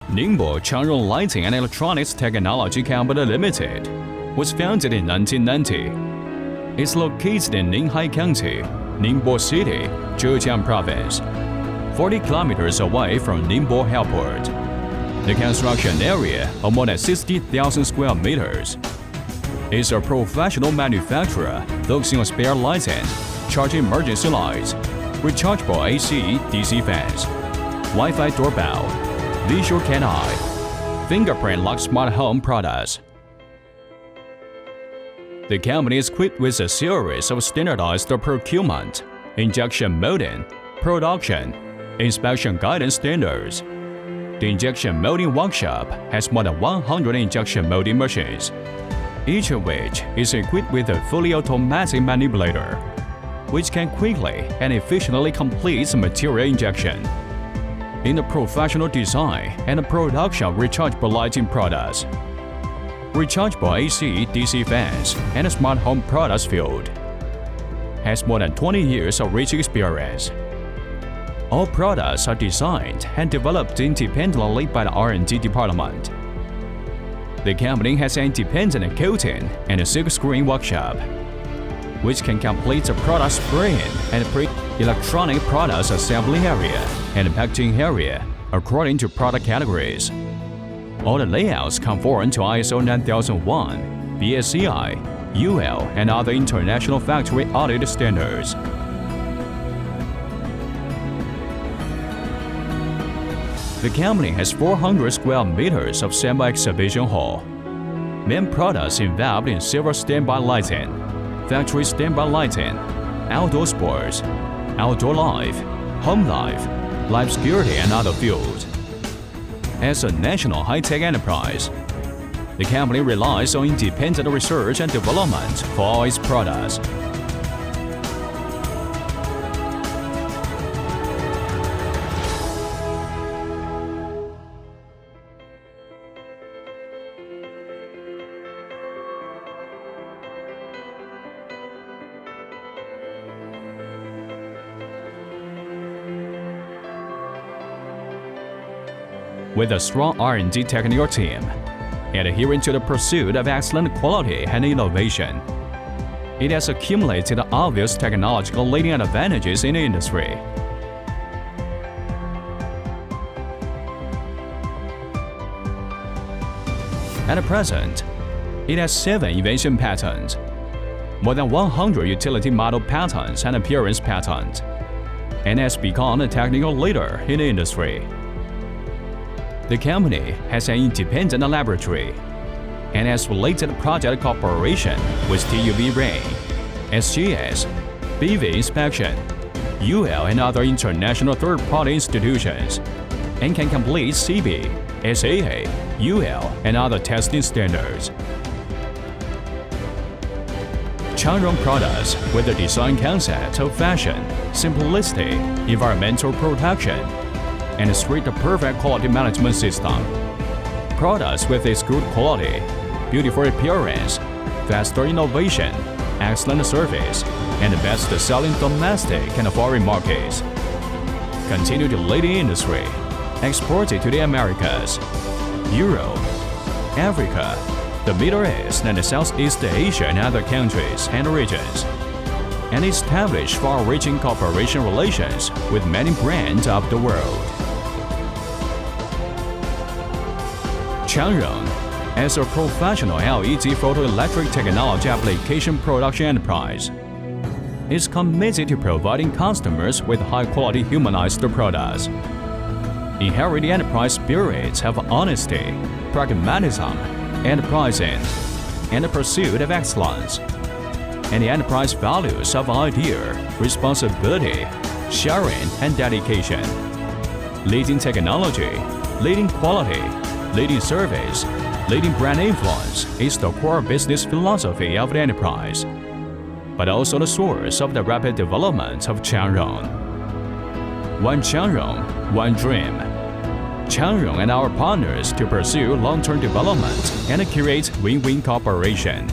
Ningbo Changrong Lighting and Electronics Technology Company Limited was founded in 1990. It's located in Ninghai County, Ningbo City, Zhejiang Province, 40 kilometers away from Ningbo Airport. The construction area of more than 60,000 square meters. It's a professional manufacturer focusing on spare lighting, charging emergency lights, rechargeable AC, DC fans, Wi-Fi doorbell, visual can eye, fingerprint lock smart home products. The company is equipped with a series of standardized procurement, injection molding, production, inspection guidance standards. The injection molding workshop has more than 100 injection molding machines, each of which is equipped with a fully automatic manipulator, which can quickly and efficiently complete material injection. In the professional design and production of rechargeable lighting products, rechargeable AC, DC fans, and smart home products field, has more than 20 years of rich experience. All products are designed and developed independently by the R&D department. The company has an independent coating and a silk screen workshop, which can complete the product spraying and electronic products assembly area and packaging area according to product categories. All the layouts conform to ISO 9001, BSCI, UL, and other international factory audit standards. The company has 400 square meters of semi-exhibition hall. Main products involved in several standby lighting, factory standby lighting, outdoor sports, outdoor life, home life, life security, and other fields. As a national high-tech enterprise, the company relies on independent research and development for all its products. With a strong R&D technical team, and adhering to the pursuit of excellent quality and innovation, it has accumulated obvious technological leading advantages in the industry. At present, it has 7 invention patents, more than 100 utility model patents and appearance patents, and has become a technical leader in the industry. The company has an independent laboratory and has related project cooperation with TUV Rain, SGS, BV Inspection, UL, and other international third-party institutions, and can complete CB, SAA, UL, and other testing standards. Changrong products with the design concept of fashion, simplicity, environmental protection, and a strict perfect quality management system. Products with its good quality, beautiful appearance, faster innovation, excellent service, and the best-selling domestic and foreign markets. Continue to lead the industry, exported to the Americas, Europe, Africa, the Middle East, and Southeast Asia and other countries and regions, and establish far-reaching cooperation relations with many brands of the world. Changrong, as a professional LED photoelectric technology application production enterprise, is committed to providing customers with high-quality humanized products. Inherit the enterprise spirits of honesty, pragmatism, enterprising, and the pursuit of excellence, and the enterprise values of idea, responsibility, sharing, and dedication. Leading technology, leading quality, leading service, leading brand influence is the core business philosophy of the enterprise, but also the source of the rapid development of Changrong. One Changrong, one dream. Changrong and our partners to pursue long-term development and create win-win cooperation.